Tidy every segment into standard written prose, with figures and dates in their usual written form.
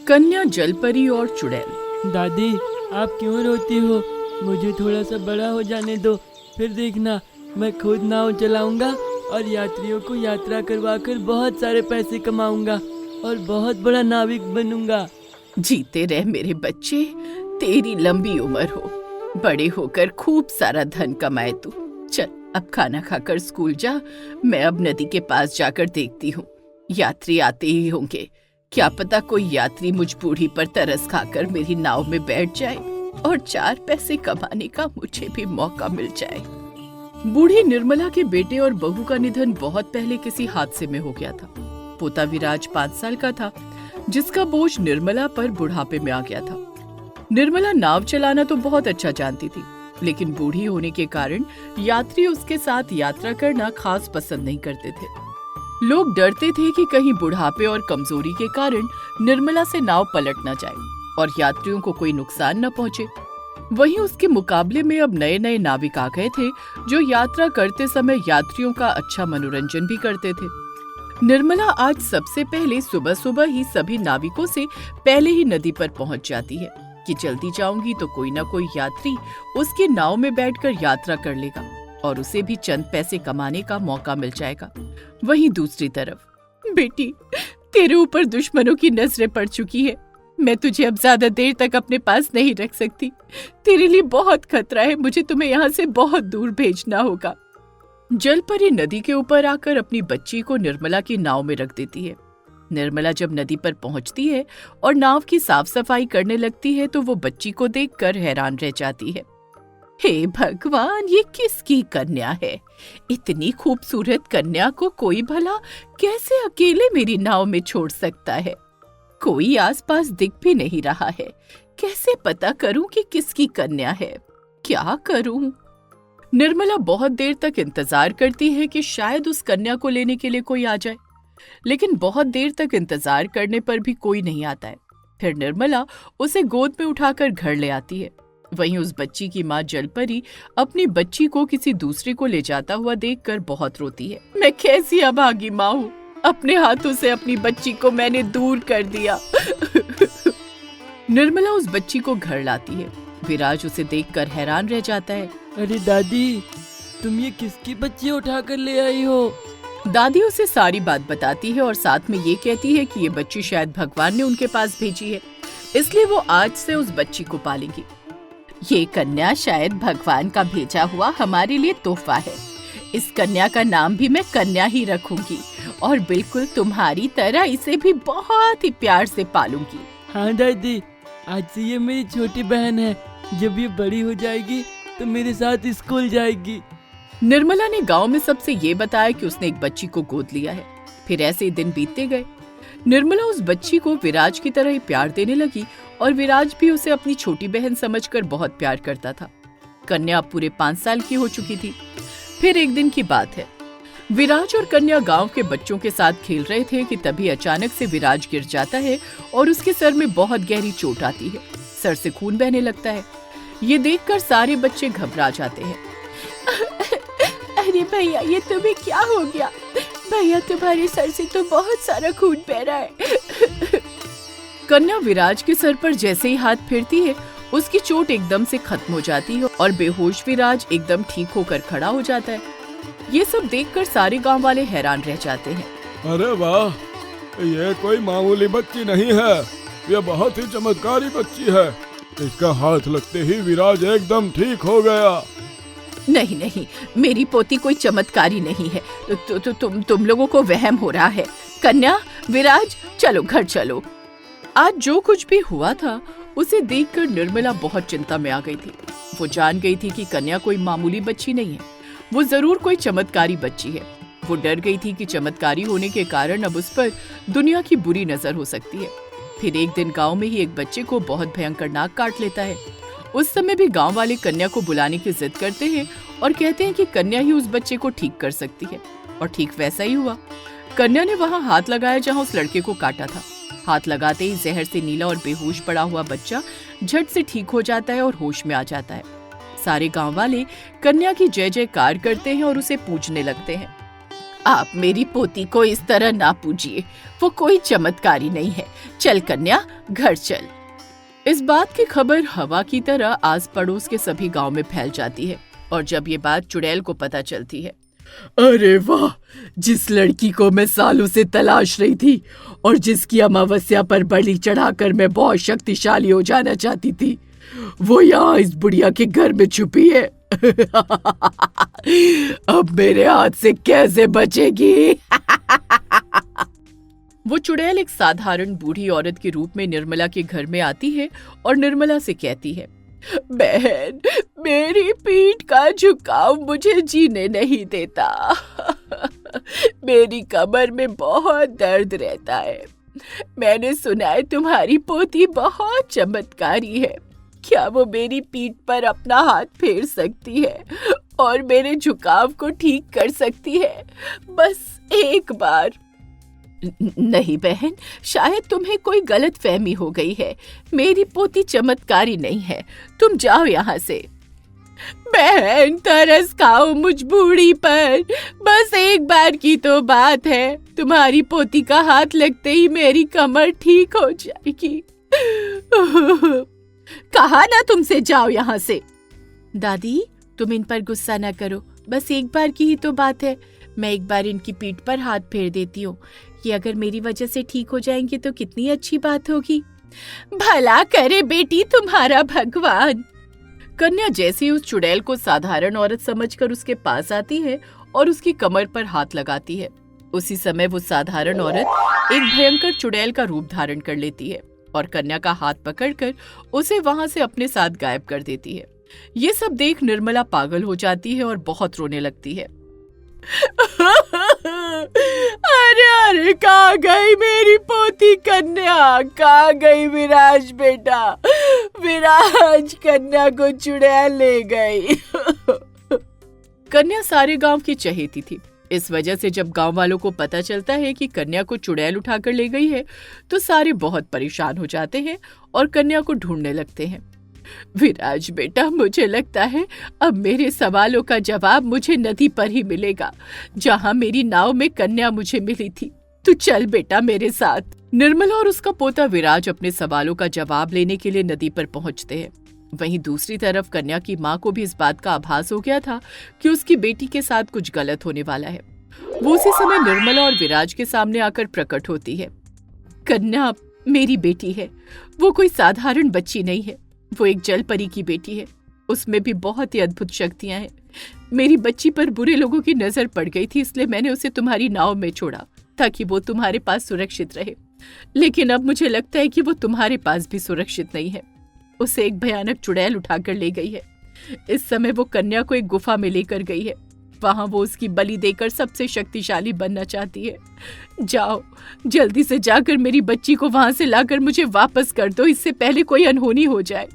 कन्या, जलपरी और चुड़ैल। दादी, आप क्यों रोती हो? मुझे थोड़ा सा बड़ा हो जाने दो, फिर देखना मैं खुद नाव चलाऊंगा और यात्रियों को यात्रा करवाकर बहुत सारे पैसे कमाऊंगा और बहुत बड़ा नाविक बनूंगा। जीते रह मेरे बच्चे, तेरी लंबी उम्र हो, बड़े होकर खूब सारा धन कमाए तू। चल अब खाना खाकर स्कूल जा, मैं अब नदी के पास जाकर देखती हूँ, यात्री आते ही होंगे। क्या पता कोई यात्री मुझ बूढ़ी पर तरस खाकर मेरी नाव में बैठ जाए और 4 पैसे कमाने का मुझे भी मौका मिल जाए। बूढ़ी निर्मला के बेटे और बहू का निधन बहुत पहले किसी हादसे में हो गया था। पोता विराज 5 साल का था, जिसका बोझ निर्मला पर बुढ़ापे में आ गया था। निर्मला नाव चलाना तो बहुत अच्छा जानती थी, लेकिन बूढ़ी होने के कारण यात्री उसके साथ यात्रा करना खास पसंद नहीं करते थे। लोग डरते थे कि कहीं बुढ़ापे और कमजोरी के कारण निर्मला से नाव पलट न जाए और यात्रियों को कोई नुकसान न पहुंचे। वहीं उसके मुकाबले में अब नए नए नाविक आ गए थे, जो यात्रा करते समय यात्रियों का अच्छा मनोरंजन भी करते थे। निर्मला आज सबसे पहले सुबह सुबह ही सभी नाविकों से पहले ही नदी पर पहुंच जाती है कि जल्दी जाऊंगी तो कोई ना कोई यात्री उसकी नाव में बैठकर यात्रा कर लेगा और उसे भी चंद पैसे कमाने का मौका मिल जाएगा। वहीं दूसरी तरफ, बेटी, तेरे ऊपर दुश्मनों की नजरें पड़ चुकी है। मैं तुझे अब ज्यादा देर तक अपने पास नहीं रख सकती। तेरे लिए बहुत खतरा है, मुझे तुम्हें यहाँ से बहुत दूर भेजना होगा। जलपरी नदी के ऊपर आकर अपनी बच्ची को निर्मला की नाव में रख देती है। निर्मला जब नदी पर पहुंचती है और नाव की साफ सफाई करने लगती है तो वो बच्ची को देखकर हैरान रह जाती है। हे भगवान, ये किसकी कन्या है? इतनी खूबसूरत कन्या को कोई भला कैसे अकेले मेरी नाव में छोड़ सकता है? कोई आसपास दिख भी नहीं रहा है। कैसे पता करूं कि किसकी कन्या है? क्या करूं? निर्मला बहुत देर तक इंतजार करती है कि शायद उस कन्या को लेने के लिए कोई आ जाए, लेकिन बहुत देर तक इंतजार करने पर भी कोई नहीं आता है। फिर निर्मला उसे गोद में उठाकर घर ले आती है। वहीं उस बच्ची की माँ जलपरी अपनी बच्ची को किसी दूसरे को ले जाता हुआ देखकर बहुत रोती है। मैं कैसी अभागी माँ हूँ, अपने हाथों से अपनी बच्ची को मैंने दूर कर दिया। निर्मला उस बच्ची को घर लाती है। विराज उसे देखकर हैरान रह जाता है। अरे दादी, तुम ये किसकी बच्ची उठाकर ले आई हो? दादी उसे सारी बात बताती है और साथ में ये कहती है कि ये बच्ची शायद भगवान ने उनके पास भेजी है, इसलिए वो आज से उस बच्ची को पालेंगी। ये कन्या शायद भगवान का भेजा हुआ हमारे लिए तोहफा है। इस कन्या का नाम भी मैं कन्या ही रखूंगी और बिल्कुल तुम्हारी तरह इसे भी बहुत ही प्यार से पालूंगी। हाँ दादी, आज से ये मेरी छोटी बहन है। जब ये बड़ी हो जाएगी तो मेरे साथ स्कूल जाएगी। निर्मला ने गांव में सबसे ये बताया कि उसने एक बच्ची को गोद लिया है। फिर ऐसे ही दिन बीतते गए। निर्मला उस बच्ची को विराज की तरह ही प्यार देने लगी और विराज भी उसे अपनी छोटी बहन समझकर बहुत प्यार करता था। कन्या पूरे 5 साल की हो चुकी थी। फिर एक दिन की बात है, विराज और कन्या गांव के बच्चों के साथ खेल रहे थे कि तभी अचानक से विराज गिर जाता है और उसके सर में बहुत गहरी चोट आती है। सर से खून बहने लगता है। ये देखकर सारे बच्चे घबरा जाते हैं। अरे भैया, ये तुम्हें क्या हो गया? भैया, तुम्हारे सर से तो बहुत सारा खून बह रहा है। कन्या विराज के सर पर जैसे ही हाथ फेरती है, उसकी चोट एकदम से खत्म हो जाती है और बेहोश विराज एकदम ठीक होकर खड़ा हो जाता है। ये सब देखकर सारे गांव वाले हैरान रह जाते हैं। अरे वाह, ये कोई मामूली बच्ची नहीं है, ये बहुत ही चमत्कारी बच्ची है। इसका हाथ लगते ही विराज एकदम ठीक हो गया। नहीं नहीं, मेरी पोती कोई चमत्कारी नहीं है। तुम लोगों को वहम हो रहा है। कन्या, विराज, चलो घर चलो। आज जो कुछ भी हुआ था उसे देखकर निर्मला बहुत चिंता में आ गई थी। वो जान गई थी कि कन्या कोई मामूली बच्ची नहीं है, वो जरूर कोई चमत्कारी बच्ची है। वो डर गई थी कि चमत्कारी होने के कारण अब उस पर दुनिया की बुरी नजर हो सकती है। फिर एक दिन गांव में ही एक बच्चे को बहुत भयंकर नाग काट लेता है। उस समय भी गांव वाले कन्या को बुलाने की जिद करते हैं और कहते हैं कि कन्या ही उस बच्चे को ठीक कर सकती है। और ठीक वैसा ही हुआ। कन्या ने वहां हाथ लगाया जहां उस लड़के को काटा था। हाथ लगाते ही जहर से नीला और बेहोश पड़ा हुआ बच्चा झट से ठीक हो जाता है और होश में आ जाता है। सारे गांव वाले कन्या की जय जयकार करते हैं और उसे पूजने लगते हैं। आप मेरी पोती को इस तरह ना पूजिए, वो कोई चमत्कारी नहीं है। चल कन्या, घर चल। इस बात की खबर हवा की तरह आस पड़ोस के सभी गांव में फैल जाती है और जब ये बात चुड़ैल को पता चलती है, अरे वाह, जिस लड़की को मैं सालों से तलाश रही थी और जिसकी अमावस्या पर बलि चढ़ाकर मैं बहुत शक्तिशाली हो जाना चाहती थी, वो यहाँ इस बुढ़िया के घर में छुपी है। अब मेरे हाथ से कैसे बचेगी? वो चुड़ैल एक साधारण बूढ़ी औरत के रूप में निर्मला के घर में आती है और निर्मला से कहती है, बहन, मेरी पीठ का झुकाव मुझे जीने नहीं देता। मेरी कमर में बहुत दर्द रहता है। मैंने सुना है तुम्हारी पोती बहुत चमत्कारी है। क्या वो मेरी पीठ पर अपना हाथ फेर सकती है और मेरे झुकाव को ठीक कर सकती है? बस एक बार। नहीं बहन, शायद तुम्हें कोई गलत फहमी हो गई है। मेरी पोती चमत्कारी नहीं है। तुम जाओ यहाँ से। बहन, तरस खाओ मुझ बूढ़ी पर। बस एक बार की तो बात है। तुम्हारी पोती का हाथ लगते ही मेरी कमर ठीक हो जाएगी। कहा ना तुमसे, जाओ यहाँ से। दादी, तुम इन पर गुस्सा ना करो। बस एक बार की ही तो बात है। मैं एक बार इनकी पीठ पर हाथ फेर देती हूँ। ये अगर मेरी वजह से ठीक हो जाएंगे तो कितनी अच्छी बात होगी। भला करे बेटी तुम्हारा भगवान। कन्या जैसे उस चुड़ैल को साधारण औरत समझकर उसके पास आती है और उसकी कमर पर हाथ लगाती है, उसी समय वो साधारण औरत एक भयंकर चुड़ैल का रूप धारण कर लेती है और कन्या का हाथ पकड़कर उसे वहां से अपने साथ गायब कर देती है। ये सब देख निर्मला पागल हो जाती है और बहुत रोने लगती है। अरे अरे, कहाँ गई मेरी पोती कन्या? कहाँ गई विराज बेटा? विराज, कन्या को चुड़ैल ले गई। कन्या सारे गांव की चहेती थी। इस वजह से जब गांव वालों को पता चलता है कि कन्या को चुड़ैल उठाकर ले गई है तो सारे बहुत परेशान हो जाते हैं और कन्या को ढूंढने लगते हैं। विराज बेटा, मुझे लगता है अब मेरे सवालों का जवाब मुझे नदी पर ही मिलेगा, जहां मेरी नाव में कन्या मुझे मिली थी। तू चल बेटा मेरे साथ। निर्मला और उसका पोता विराज अपने सवालों का जवाब लेने के लिए नदी पर पहुंचते हैं। वहीं दूसरी तरफ कन्या की माँ को भी इस बात का आभास हो गया था कि उसकी बेटी के साथ कुछ गलत होने वाला है। वो उसी समय निर्मला और विराज के सामने आकर प्रकट होती है। कन्या मेरी बेटी है। वो कोई साधारण बच्ची नहीं है। वो एक जल परी की बेटी है। उसमें भी बहुत ही अद्भुत शक्तियां हैं। मेरी बच्ची पर बुरे लोगों की नजर पड़ गई थी, इसलिए मैंने उसे तुम्हारी नाव में छोड़ा ताकि वो तुम्हारे पास सुरक्षित रहे। लेकिन अब मुझे लगता है कि वो तुम्हारे पास भी सुरक्षित नहीं है। उसे एक भयानक चुड़ैल उठाकर ले गई है। इस समय वो कन्या को एक गुफा में लेकर गई है। वहां वो उसकी बलि देकर सबसे शक्तिशाली बनना चाहती है। जाओ, जल्दी से जाकर मेरी बच्ची को वहां से लाकर मुझे वापस कर दो, इससे पहले कोई अनहोनी हो जाए।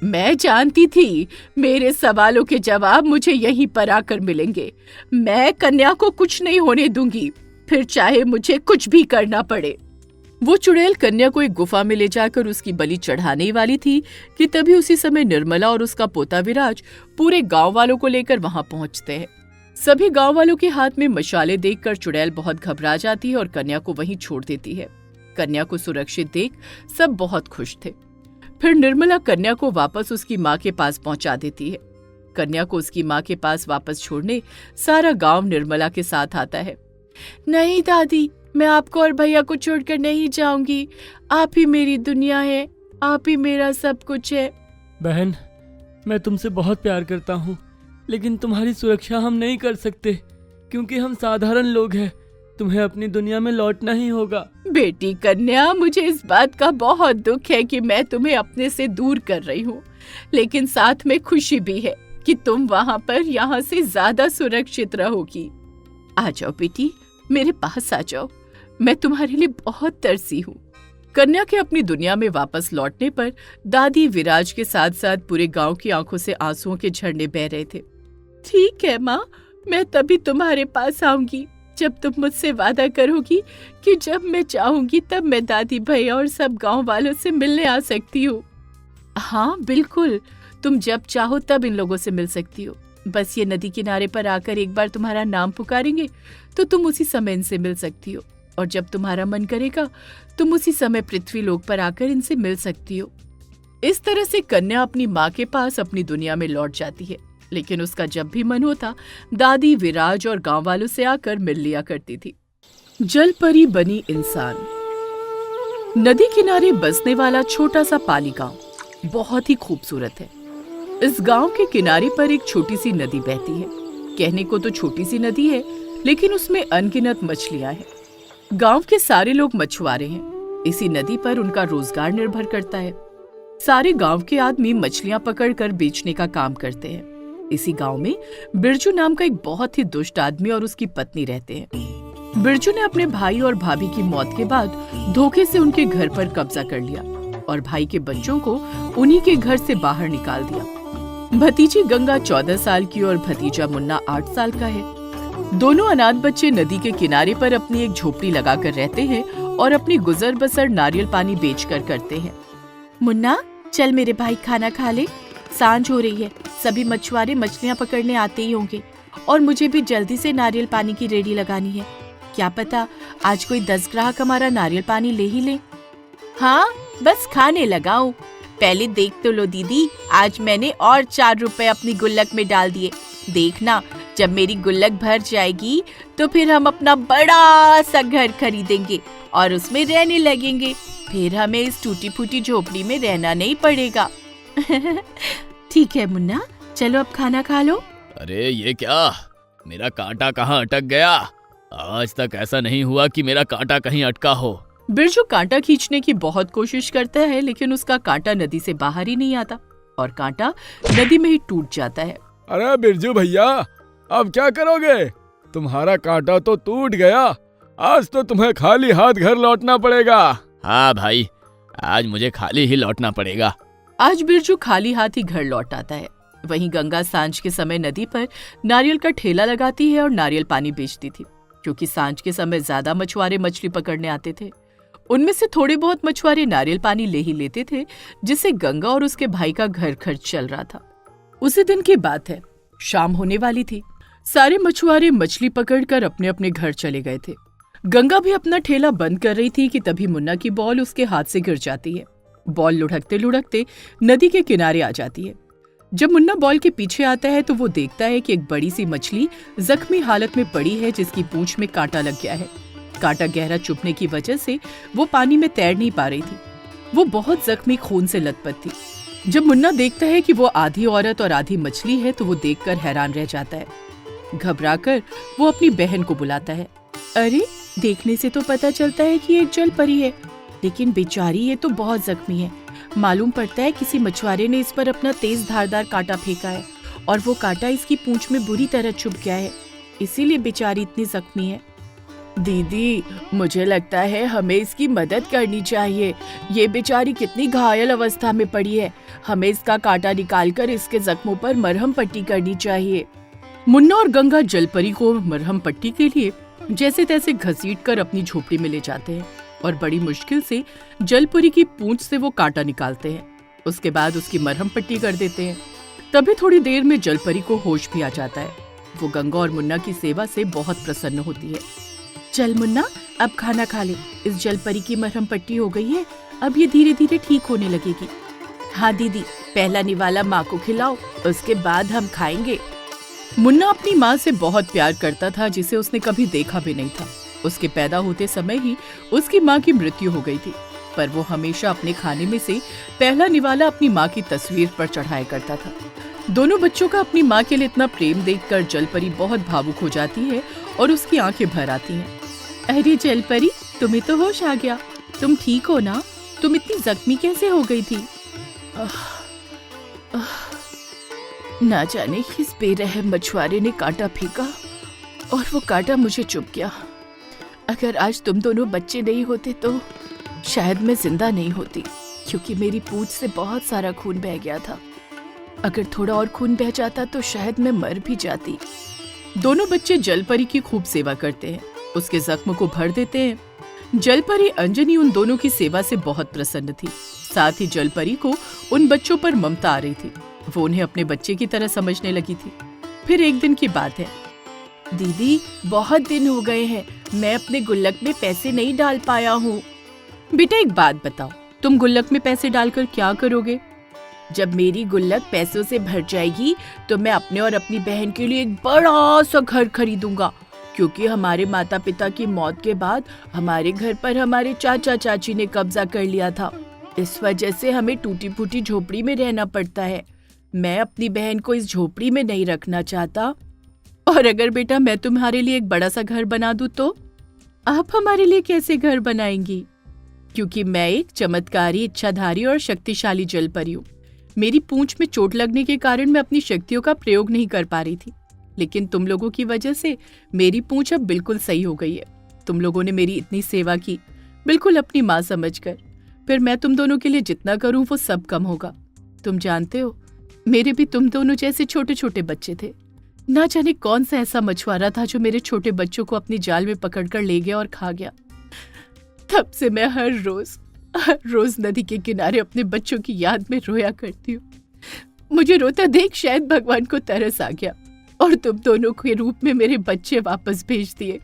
मैं जानती थी मेरे सवालों के जवाब मुझे यहीं पर आकर मिलेंगे। मैं कन्या को कुछ नहीं होने दूंगी, फिर चाहे मुझे कुछ भी करना पड़े। वो चुड़ैल कन्या को एक गुफा में ले जाकर उसकी बलि चढ़ाने ही वाली थी कि तभी उसी समय निर्मला और उसका पोता विराज पूरे गांव वालों को लेकर वहां पहुंचते हैं। सभी गांव वालों के हाथ में मशाले देखकर चुड़ैल बहुत घबरा जाती है और कन्या को वहीं छोड़ देती है। कन्या को सुरक्षित देख सब बहुत खुश थे। फिर निर्मला कन्या को वापस उसकी माँ के पास पहुंचा देती है। कन्या को उसकी माँ के पास वापस छोड़ने सारा गांव निर्मला के साथ आता है। नहीं दादी, मैं आपको और भैया को छोड़कर नहीं जाऊंगी। आप ही मेरी दुनिया है, आप ही मेरा सब कुछ है। बहन, मैं तुमसे बहुत प्यार करता हूँ, लेकिन तुम्हारी सुरक्षा हम नहीं कर सकते क्योंकि हम साधारण लोग हैं। तुम्हें अपनी दुनिया में लौटना ही होगा। बेटी कन्या, मुझे इस बात का बहुत दुख है कि मैं तुम्हें अपने से दूर कर रही हूँ, लेकिन साथ में खुशी भी है कि तुम वहाँ पर यहाँ से ज्यादा सुरक्षित रहोगी। आ जाओ बेटी, मेरे पास आ जाओ। मैं तुम्हारे लिए बहुत तरसी हूँ। कन्या के अपनी दुनिया में वापस लौटने पर दादी विराज के साथ साथ पूरे गांव की आंखों से आंसुओं के झरने बह रहे थे। ठीक है माँ, मैं तभी तुम्हारे पास आऊंगी जब तुम मुझसे वादा करोगी कि जब मैं चाहूंगी तब मैं दादी भैया और सब गांव वालों से मिलने आ सकती हूँ। हाँ बिल्कुल, तुम जब चाहो तब इन लोगों से मिल सकती हो। बस ये नदी किनारे पर आकर एक बार तुम्हारा नाम पुकारेंगे तो तुम उसी समय इनसे मिल सकती हो, और जब तुम्हारा मन करेगा तुम उसी समय पृथ्वी लोक पर आकर इनसे मिल सकती हो। इस तरह से कन्या अपनी माँ के पास अपनी दुनिया में लौट जाती है, लेकिन उसका जब भी मन होता दादी, विराज और गांव वालों से आकर मिल लिया करती थी। जल परी बनी इंसान। नदी किनारे बसने वाला छोटा सा पाली गांव बहुत ही खूबसूरत है। इस गांव के किनारे पर एक छोटी सी नदी बहती है। कहने को तो छोटी सी नदी है, लेकिन उसमें अनगिनत मछलियां हैं। गांव के सारे लोग मछुआरे हैं। इसी नदी पर उनका रोजगार निर्भर करता है। सारे गांव के आदमी मछलियां पकड़कर बेचने का काम करते हैं। इसी गांव में बिरजू नाम का एक बहुत ही दुष्ट आदमी और उसकी पत्नी रहते हैं। बिरजू ने अपने भाई और भाभी की मौत के बाद धोखे से उनके घर पर कब्जा कर लिया और भाई के बच्चों को उन्हीं के घर से बाहर निकाल दिया। भतीजी गंगा 14 साल की और भतीजा मुन्ना 8 साल का है। दोनों अनाथ बच्चे नदी के किनारे पर अपनी एक झोपड़ी लगाकर रहते हैं और अपनी गुजर बसर नारियल पानी बेचकर करते हैं। मुन्ना, चल मेरे भाई खाना खा ले, सांझ हो रही है। सभी मछुआरे मछलियाँ पकड़ने आते ही होंगे और मुझे भी जल्दी से नारियल पानी की रेडी लगानी है। क्या पता आज कोई 10 ग्राहक हमारा नारियल पानी ले ही ले। हाँ, बस खाने लगाऊं। पहले देख तो लो दीदी, आज मैंने और 4 रुपए अपनी गुल्लक में डाल दिए। देखना, जब मेरी गुल्लक भर जाएगी तो फिर हम अपना बड़ा सा घर खरीदेंगे और उसमें रहने लगेंगे। फिर हमें इस टूटी फूटी झोपड़ी में रहना नहीं पड़ेगा। ठीक है मुन्ना, चलो अब खाना खा लो। अरे ये क्या, मेरा कांटा कहाँ अटक गया? आज तक ऐसा नहीं हुआ कि मेरा कांटा कहीं अटका हो। बिरजू कांटा खींचने की बहुत कोशिश करता है, लेकिन उसका कांटा नदी से बाहर ही नहीं आता और कांटा नदी में ही टूट जाता है। अरे बिरजू भैया, अब क्या करोगे? तुम्हारा कांटा तो टूट गया। आज तो तुम्हें खाली हाथ घर लौटना पड़ेगा। हाँ भाई, आज मुझे खाली ही लौटना पड़ेगा। आज बिरजू खाली हाथ ही घर लौट आता है। वहीं गंगा सांझ के समय नदी पर नारियल का ठेला लगाती है और नारियल पानी बेचती थी। क्योंकि सांझ के समय ज्यादा मछुआरे मछली पकड़ने आते थे, उनमें से थोड़े बहुत मछुआरे नारियल पानी ले ही लेते थे, जिससे गंगा और उसके भाई का घर खर्च चल रहा था। उसी दिन की बात है, शाम होने वाली थी। सारे मछुआरे मछली पकड़कर अपने अपने घर चले गए थे। गंगा भी अपना ठेला बंद कर रही थी कि तभी मुन्ना की बॉल उसके हाथ से गिर जाती है। बॉल लुढ़कते लुढ़कते नदी के किनारे आ जाती है। जब मुन्ना बॉल के पीछे आता है तो वो देखता है कि एक बड़ी सी मछली जख्मी हालत में पड़ी है, जिसकी पूंछ में कांटा लग गया है। कांटा गहरा चुभने की वजह से वो पानी में तैर नहीं पा रही थी। वो बहुत जख्मी, खून से लथपथ थी। जब मुन्ना देखता है कि वो आधी औरत और आधी मछली है तो वो देखकर हैरान रह जाता है। घबराकर वो अपनी बहन को बुलाता है। अरे, देखने से तो पता चलता है कि एक जल परी है, लेकिन बेचारी ये तो बहुत जख्मी है। मालूम पड़ता है किसी मछुआरे ने इस पर अपना तेज धारदार कांटा फेंका है और वो कांटा इसकी पूंछ में बुरी तरह चुभ गया है, इसीलिए बेचारी इतनी जख्मी है। दीदी, मुझे लगता है हमें इसकी मदद करनी चाहिए। ये बेचारी कितनी घायल अवस्था में पड़ी है। हमें इसका कांटा निकालकर इसके जख्मों पर मरहम पट्टी करनी चाहिए। मुन्ना और गंगा जलपरी को मरहम पट्टी के लिए जैसे तैसे घसीटकर अपनी झोपड़ी में ले जाते हैं और बड़ी मुश्किल से जलपरी की पूंछ से वो कांटा निकालते हैं। उसके बाद उसकी मरहम पट्टी कर देते हैं। तभी थोड़ी देर में जलपरी को होश भी आ जाता है। वो गंगा और मुन्ना की सेवा से बहुत प्रसन्न होती है। चल मुन्ना, अब खाना खा ले। इस जलपरी की मरहम पट्टी हो गई है, अब ये धीरे धीरे ठीक होने लगेगी। हाँ दीदी, पहला निवाला माँ को खिलाओ, उसके बाद हम खाएंगे। मुन्ना अपनी माँ से बहुत प्यार करता था, जिसे उसने कभी देखा भी नहीं था। उसके पैदा होते समय ही उसकी माँ की मृत्यु हो गई थी, पर वो हमेशा अपने खाने में से पहला निवाला अपनी माँ की तस्वीर पर चढ़ाया करता था। दोनों बच्चों का अपनी माँ के लिए इतना प्रेम देखकर जलपरी बहुत भावुक हो जाती है और उसकी आंखें भर आती हैं। अरे जलपरी, तुम्हें तो होश आ गया। तुम ठीक हो ना? तुम इतनी जख्मी कैसे हो गई थी? ना जाने किस बेरहम मछुआरे ने कांटा फेंका और वो कांटा मुझे चुभ गया। अगर आज तुम दोनों बच्चे नहीं होते तो शायद मैं जिंदा नहीं होती, क्योंकि मेरी पूंछ से बहुत सारा खून बह गया था। अगर थोड़ा और खून बह जाता तो शायद मैं मर भी जाती। दोनों बच्चे जलपरी की खूब सेवा करते हैं, उसके जख्म को भर देते हैं। जलपरी अंजनी उन दोनों की सेवा से बहुत प्रसन्न थी। साथ ही जलपरी को उन बच्चों पर ममता आ रही थी। वो उन्हें अपने बच्चे की तरह समझने लगी थी। फिर एक दिन की बात है। दीदी, बहुत दिन हो गए हैं, मैं अपने गुल्लक में पैसे नहीं डाल पाया हूँ। बेटा एक बात बताओ, तुम गुल्लक में पैसे डालकर क्या करोगे? जब मेरी गुल्लक पैसों से भर जाएगी तो मैं अपने और अपनी बहन के लिए एक बड़ा सा घर खरीदूंगा, क्योंकि हमारे माता पिता की मौत के बाद हमारे घर पर हमारे चाचा चाची ने कब्जा कर लिया था। इस वजह से हमें टूटी फूटी झोपड़ी में रहना पड़ता है। मैं अपनी बहन को इस झोपड़ी में नहीं रखना चाहता। और अगर बेटा मैं तुम्हारे लिए एक बड़ा सा घर बना दूं तो आप हमारे लिए कैसे घर बनाएंगी? क्योंकि मैं एक चमत्कारी, इच्छाधारी और शक्तिशाली जल परी हूँ। मेरी पूंछ में चोट लगने के कारण मैं अपनी शक्तियों का प्रयोग नहीं कर पा रही थी, लेकिन तुम लोगों की वजह से मेरी पूंछ अब बिल्कुल सही हो गई है। तुम लोगों ने मेरी इतनी सेवा की, बिल्कुल अपनी माँ समझकर। फिर मैं तुम दोनों के लिए जितना करूं वो सब कम होगा। तुम जानते हो, मेरे भी तुम दोनों जैसे छोटे छोटे बच्चे थे। ना जाने कौन सा ऐसा मछुआरा था जो मेरे छोटे बच्चों को अपनी जाल में पकड़कर ले गया और खा गया। तब से मैं हर रोज नदी के किनारे अपने बच्चों की याद में रोया करती हूँ। मुझे रोता देख शायद भगवान को तरस आ गया और तुम दोनों के रूप में मेरे बच्चे वापस भेज दिए।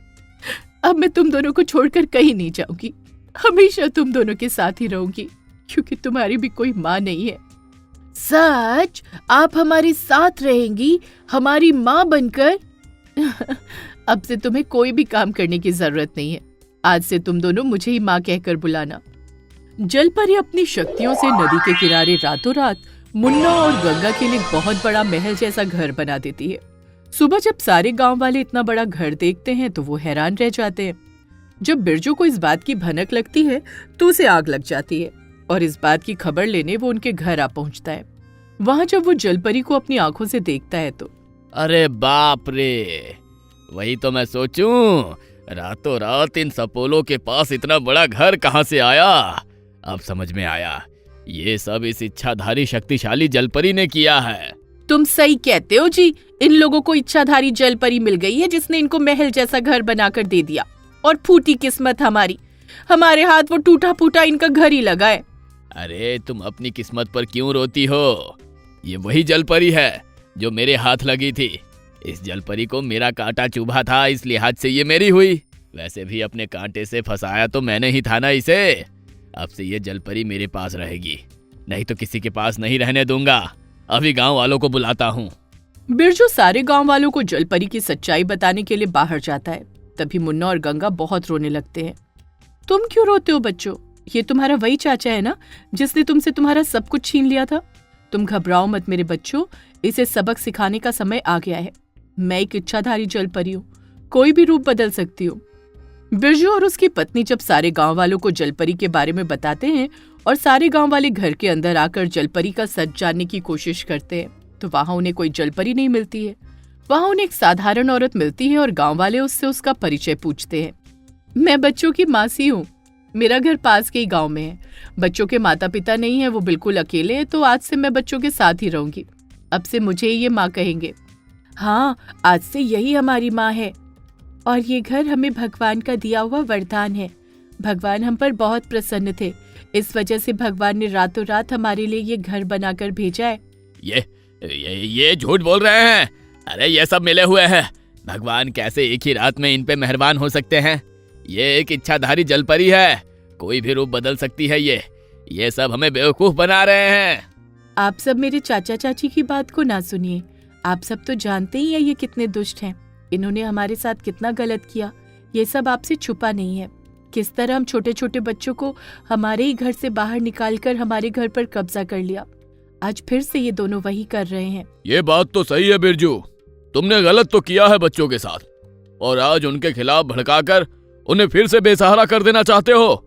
अब मैं तुम दोनों को छोड़कर कहीं नहीं जाऊंगी, हमेशा तुम दोनों के साथ ही रहूंगी, क्योंकि तुम्हारी भी कोई माँ नहीं है। सच? आप हमारे साथ रहेंगी, हमारी माँ बनकर? अब से तुम्हें कोई भी काम करने की जरूरत नहीं है। आज से तुम दोनों मुझे ही माँ कहकर बुलाना। जलपरी अपनी शक्तियों से नदी के किनारे रातों रात मुन्ना और गंगा के लिए बहुत बड़ा महल जैसा घर बना देती है। सुबह जब सारे गांव वाले इतना बड़ा घर देखते हैं तो वो हैरान रह जाते हैं। जब बिरजू को इस बात की भनक लगती है तो उसे आग लग जाती है और इस बात की खबर लेने वो उनके घर आ पहुंचता है। वहां जब वो जलपरी को अपनी आंखों से देखता है तो अरे बाप रे, वही तो मैं सोचूं, रातों रात इन सपोलों के पास इतना बड़ा घर कहाँ से आया। अब समझ में आया, ये सब इस इच्छाधारी शक्तिशाली जलपरी ने किया है। तुम सही कहते हो जी, इन लोगों को इच्छाधारी जलपरी मिल गई है जिसने इनको महल जैसा घर बनाकर दे दिया। और फूटी किस्मत हमारी, हमारे हाथ वो टूटा फूटा इनका घर ही लगा है। अरे तुम अपनी किस्मत पर क्यों रोती हो? ये वही जलपरी है जो मेरे हाथ लगी थी। इस जलपरी को मेरा कांटा चुभा था, इस लिहाज से ये मेरी हुई। वैसे भी अपने कांटे से फंसाया तो मैंने ही था ना इसे। अब से ये जलपरी मेरे पास रहेगी, नहीं तो किसी के पास नहीं रहने दूंगा। अभी गांव वालों को बुलाता हूँ। बिरजू सारे गांव वालों को जलपरी की सच्चाई बताने के लिए बाहर जाता है। तभी मुन्ना और गंगा बहुत रोने लगते हैं। तुम क्यों रोते हो बच्चों? ये तुम्हारा वही चाचा है ना जिसने तुमसे तुम्हारा सब कुछ छीन लिया था। तुम घबराओ मत मेरे बच्चों, इसे सबक सिखाने का समय आ गया है। मैं एक इच्छाधारी जलपरी हूँ, कोई भी रूप बदल सकती हूँ। बिरजू और उसकी पत्नी जब सारे गांव वालों को जलपरी के बारे में बताते हैं और सारे गांव वाले घर के अंदर आकर जलपरी का सच जानने की कोशिश करते हैं तो वहां उन्हें कोई जलपरी नहीं मिलती है। वहां उन्हें एक साधारण औरत मिलती है और गांव वाले उससे उसका परिचय पूछते हैं। मैं बच्चों की मासी हूँ, मेरा घर पास के ही गांव में है। बच्चों के माता पिता नहीं है, वो बिल्कुल अकेले हैं, तो आज से मैं बच्चों के साथ ही रहूंगी। अब से मुझे ये माँ कहेंगे। हाँ, आज से यही हमारी माँ है और ये घर हमें भगवान का दिया हुआ वरदान है। भगवान हम पर बहुत प्रसन्न थे, इस वजह से भगवान ने रातों रात हमारे लिए ये घर बनाकर भेजा है। ये झूठ बोल रहे हैं। अरे ये सब मिले हुए हैं। भगवान कैसे एक ही रात में इन पे मेहरबान हो सकते हैं? ये एक इच्छाधारी जलपरी है, कोई भी रूप बदल सकती है। ये सब हमें बेवकूफ बना रहे हैं। आप सब मेरे चाचा चाची की बात को ना सुनिए। आप सब तो जानते ही हैं ये कितने दुष्ट हैं। इन्होंने हमारे साथ कितना गलत किया, ये सब आपसे छुपा नहीं है। किस तरह हम छोटे छोटे बच्चों को हमारे ही घर से बाहर निकालकर हमारे घर पर कब्जा कर लिया। आज फिर से ये दोनों वही कर रहे हैं। ये बात तो सही है बिरजू, तुमने गलत तो किया है बच्चों के साथ, और आज उनके खिलाफ भड़काकर उन्हें फिर से बेसहारा कर देना चाहते हो।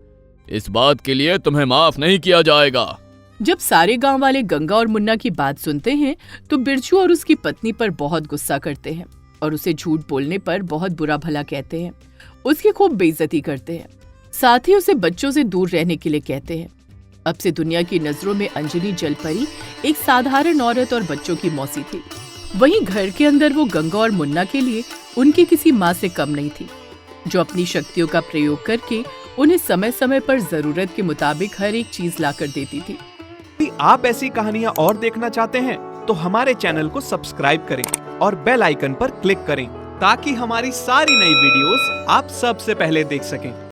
इस बात के लिए तुम्हें माफ नहीं किया जाएगा। जब सारे गांव वाले गंगा और मुन्ना की बात सुनते हैं तो बिरजू और उसकी पत्नी पर बहुत गुस्सा करते हैं और उसे झूठ बोलने पर बहुत बुरा भला कहते हैं। उसकी खूब बेइज्जती करते हैं, साथ ही उसे बच्चों से दूर रहने के लिए कहते हैं। अब से दुनिया की नजरों में अंजलि जलपरी एक साधारण औरत और बच्चों की मौसी थी। वहीं घर के अंदर वो गंगा और मुन्ना के लिए उनकी किसी माँ से कम नहीं थी, जो अपनी शक्तियों का प्रयोग करके उन्हें समय समय पर जरूरत के मुताबिक हर एक चीज लाकर देती थी। यदि आप ऐसी कहानियां और देखना चाहते हैं तो हमारे चैनल को सब्सक्राइब करें और बेल आइकन पर क्लिक करें ताकि हमारी सारी नई वीडियोस आप सबसे पहले देख सकें।